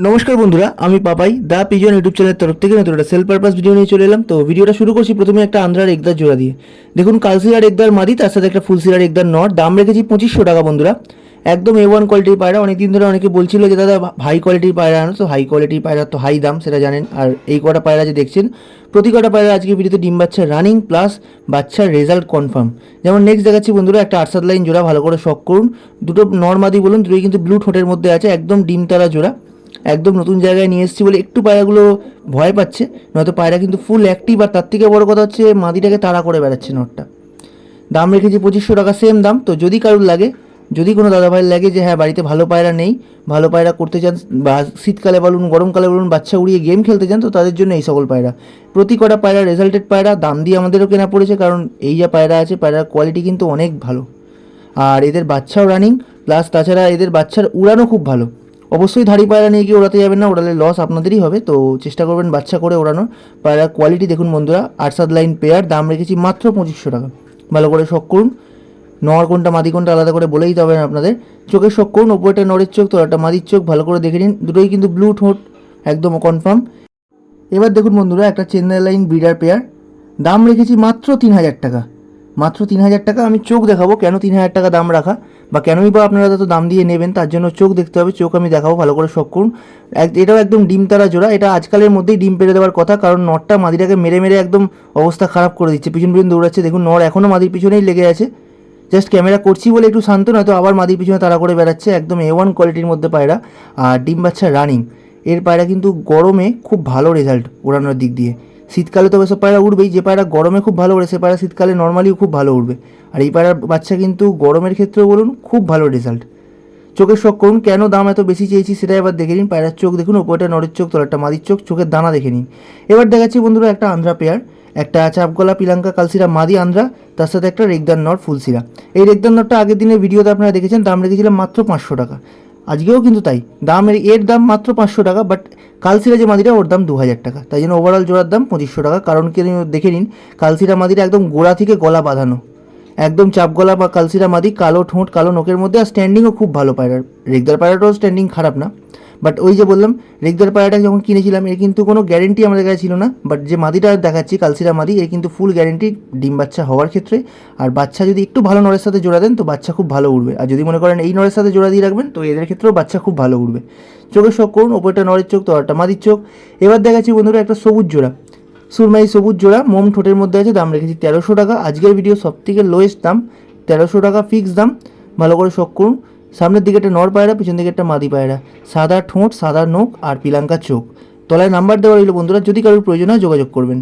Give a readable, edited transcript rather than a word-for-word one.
নমস্কার বন্ধুরা, আমি পাপাই দা পিজন ইউটিউব চ্যানেলের তরফ থেকে নতুন একটা সেল পারপাস ভিডিও নিয়ে চলে এলাম। তো ভিডিওটা শুরু করছি প্রথমে একটা আন্ধ্রার একদার জোড়া দিয়ে। দেখুন কালসিরার একদার মাদি, তার সাথে একটা ফুলসিরার একদার নট। দাম রেখেছি 2500 টাকা বন্ধুরা। একদম A1 কোয়ালিটির পায়রা। অনেকদিন ধরে অনেকে বলছিল যে দাদা হাই কোয়ালিটির পায়রা আনো, তো হাই কোয়ালিটির পায়রা তো হাই দাম, সেটা জানেন। আর এই কটা পায়রা যে দেখছেন, প্রতি কটা পায়রা আজকে ভিডিওতে ডিম বাচ্চা রানিং প্লাস বাচ্চার রেজাল্ট কনফার্ম। যেমন নেক্সট দেখাচ্ছি বন্ধুরা একটা 8-7 লাইন জোড়া, ভালো করে শখ করুন। দুটো নর্মাদি বলুন, দুটোই কিন্তু ব্লু ঠোঁটের মধ্যে আছে, একদম ডিম তারা জোড়া। একদম নতুন জায়গায় নিয়ে এসেছি বলে একটু পায়রাগুলো ভয় পাচ্ছে, নয়তো পায়রা কিন্তু ফুল অ্যাক্টিভ। আর তার থেকে বড় কথা হচ্ছে মাদিটাকে তাড়া করে বেড়াচ্ছে নটটা। দাম রেখেছি 2500 টাকা, সেম দাম। তো যদি কারোর লাগে, যদি কোনো দাদাভাইয়ের লাগে যে হ্যাঁ বাড়িতে ভালো পায়রা নেই, ভালো পায়রা করতে চান, বা শীতকালে বলুন গরমকালে বলুন বাচ্চা উড়িয়ে গেম খেলতে চান, তো তাদের জন্য এই সকল পায়রা। প্রতি কটা পায়রা রেজাল্টেড পায়রা, দাম দিয়ে আমাদেরও কেনা পড়েছে, কারণ এই যা পায়রা আছে পায়রার কোয়ালিটি কিন্তু অনেক ভালো। আর এদের বাচ্চাও রানিং, প্লাস তাছাড়া এদের বাচ্চার উড়ানো খুব ভালো। অবশ্যই ধাড়ি পায়রা নিয়ে গিয়ে ওড়াতে যাবেন না, ওড়ালে লস আপনাদেরই হবে। তো চেষ্টা করবেন বাচ্চা করে ওড়ানোর। পায়রার কোয়ালিটি দেখুন বন্ধুরা, 8-7 লাইন পেয়ার, দাম রেখেছি মাত্র 2500 টাকা। ভালো করে শখ করুন। নর কোনটা মাদি কোনটা আলাদা করে বলেই দিতে হবে না আপনাদের। চোখের শখ করুন, ওপরটা নরের চোখ, তোলাটা মাদির চোখ, ভালো করে দেখে নিন। দুটোই কিন্তু ব্লু ঠোঁট, একদম কনফার্ম। এবার দেখুন বন্ধুরা একটা চেন্নাই লাইন ব্রিডার পেয়ার, দাম রেখেছি মাত্র 3000 টাকা। মাত্র 3000 টাকা। আমি চোখ দেখাবো কেন 3000 টাকা দাম রাখা, বা কেনই বা আপনারা তো দাম দিয়ে নেবেন, তার জন্য চোখ দেখতে হবে। চোখ আমি দেখাবো, ভালো করে শখ করুন। এটাও একদম ডিম তারা জোড়া। এটা আজকালের মধ্যেই ডিম পেড়ে দেওয়ার কথা, কারণ নরটা মাদিটাকে মেরে মেরে একদম অবস্থা খারাপ করে দিচ্ছে, পিছন পিছন দৌড়াচ্ছে। দেখুন নর এখনও মাদির পিছনেই লেগে আছে, জাস্ট ক্যামেরা করছি বলে একটু শান্ত, নয়তো আবার মাদির পিছনে তাড়া করে বেড়াচ্ছে। একদম A1 কোয়ালিটির মধ্যে পায়রা, আর ডিম বাচ্চা রানিং। এর পায়রা কিন্তু গরমে খুব ভালো রেজাল্ট ওড়ানোর দিক দিয়ে। শীতকালে তো এসব পায়রা উঠবেই, যে পায়রা গরমে খুব ভালো ওড়ে সে পায়রা শীতকালে নর্মালিও খুব ভালো উঠবে। আর এই পায়রার বাচ্চা কিন্তু গরমের ক্ষেত্রেও বলুন খুব ভালো রেজাল্ট। চোখের শখ করুন, কেন দাম এত বেশি চেয়েছি সেটা এবার দেখে নিন। পায়রার চোখ দেখুন, ওপরটা নরের চোখ, তলাটা মাদির চোখ, চোখের দানা দেখে নিন। এবার দেখাচ্ছি বন্ধুরা একটা আন্ধ্রা পেয়ার, একটা চাপগলা পিলাঙ্কা কালসিরা মাদি আন্ধ্রা, তার সাথে একটা রেগদার নর ফুলসিরা। এই রেগদার নরটা আগের দিনের ভিডিওতে আপনারা দেখেছেন, দাম রেখেছিলাম মাত্র 500 টাকা। আজকেও কিন্তু তাই, এর দাম মাত্র 500 টাকা, বাট কালসিরা যে মাদিটা ওর দাম 2000 টাকা। তাই জন্য ওভারঅল জোড়ার দাম 2500 টাকা। কারণ কি দেখে নিন, কালসিরা মাদিটা একদম গোড়া থেকে গলা বাঁধানো, একদম চাপগলা বা কালসিরা মাদি, কালো ঠোঁট কালো নোকের মধ্যে। আর স্ট্যান্ডিংও খুব ভালো পায়রার। রেগদার পায়রাটাও স্ট্যান্ডিং খারাপ না, বাট ওই যে বললাম রেগদার পায়রাটা যখন কিনেছিলাম এর কিন্তু কোনো গ্যারেন্টি আমাদের কাছে ছিল না। বাট যে মাদিটা দেখাচ্ছি কালসিরা মাদি, এর কিন্তু ফুল গ্যারেন্টি ডিম বাচ্চা হওয়ার ক্ষেত্রে। আর বাচ্চা যদি একটু ভালো নরের সাথে জোড়া দেন তো বাচ্চা খুব ভালো উঠবে। আর যদি মনে করেন এই নরের সাথে জোড়া দিয়ে রাখবেন তো এদের ক্ষেত্রেও বাচ্চা খুব ভালো উঠবে। চোখের শখ করুন, ওপরটা নরের চোখ, তলাটা মাদির চোখ। এবার দেখাচ্ছি বন্ধুরা একটা সবুজ জোড়া, সুরমাই সবুজ জোড়া, মোম ঠোঁটের মধ্যে আছে। দাম রেখেছি 1300 টাকা। আজকের ভিডিও সব থেকে লোয়েস্ট দাম, 1300 টাকা ফিক্স দাম। ভালো করে শখ করুন। সামনের দিকে একটা নর পায়রা, পিছন দিকে একটা মাদি পায়রা, সাদা ঠোঁট সাদা নোক আর পিলাঙ্কা চোখ। তলায় নাম্বার দেওয়া রইল বন্ধুরা, যদি কারোর প্রয়োজন হয় যোগাযোগ করবেন।